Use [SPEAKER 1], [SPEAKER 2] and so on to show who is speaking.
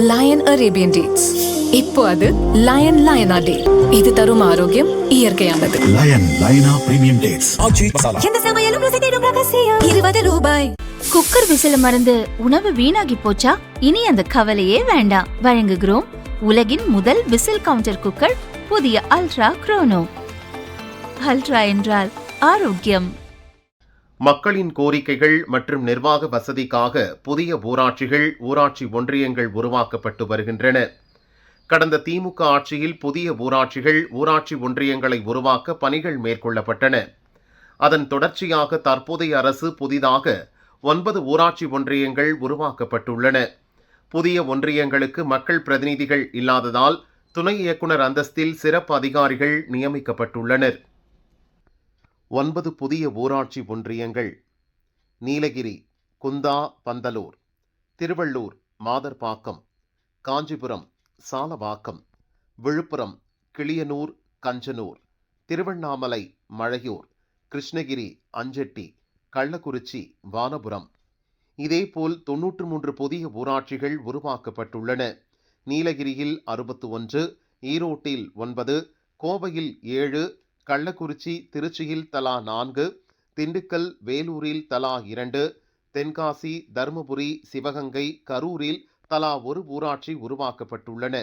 [SPEAKER 1] Line Arabian dates. இப்போ அது line லயனா டே. இது தரும் ஆரோக்கியம் இயற்கையானது.
[SPEAKER 2] லயன் லயனா பிரீமியம் டேட்ஸ்.
[SPEAKER 1] எந்த சமையலும் ருசி தேடும் ரகசியம். 20 ரூபாய்.
[SPEAKER 3] குக்கர் விசில மறந்து உணவு வீணாகி போச்சா? இனி அந்த கவலையே வேண்டாம். வழங்குகிறோம் உலகின் முதல் விசில் கவுண்டர் குக்கர், புதிய அல்ட்ரா குரோனோ. அல்ட்ரா என்றால் ஆரோக்கியம்.
[SPEAKER 4] மக்களின் கோரிக்கைகள் மற்றும் நிர்வாக வசதிக்காக புதிய ஊராட்சிகள், ஊராட்சி ஒன்றியங்கள் உருவாக்கப்பட்டு வருகின்றன. கடந்த திமுக ஆட்சியில் புதிய ஊராட்சிகள், ஊராட்சி ஒன்றியங்களை உருவாக்க பணிகள் மேற்கொள்ளப்பட்டன. அதன் தொடர்ச்சியாக தற்போதைய அரசு புதிதாக 9 ஊராட்சி ஒன்றியங்கள் உருவாக்கப்பட்டுள்ளன. புதிய ஒன்றியங்களுக்கு மக்கள் பிரதிநிதிகள் இல்லாததால் துணை இயக்குனர் அந்தஸ்தில் சிறப்பு அதிகாரிகள் நியமிக்கப்பட்டுள்ளனர். 9 புதிய ஊராட்சி ஒன்றியங்கள்: நீலகிரி, குந்தா பந்தலூர், திருவள்ளூர் மாதர்பாக்கம், காஞ்சிபுரம் சாலவாக்கம், விழுப்புரம் கிளியனூர் கஞ்சனூர், திருவண்ணாமலை மழையூர், கிருஷ்ணகிரி அஞ்செட்டி, கள்ளக்குறிச்சி வானபுரம். இதேபோல் 93 புதிய ஊராட்சிகள் உருவாக்கப்பட்டுள்ளன. நீலகிரியில் 61, ஈரோட்டில் 9, கோவையில் 7, கள்ளக்குறிச்சி திருச்சியில் தலா 4, திண்டுக்கல் வேலூரில் தலா 2, தென்காசி தருமபுரி சிவகங்கை கரூரில் தலா 1 ஊராட்சி உருவாக்கப்பட்டுள்ளன.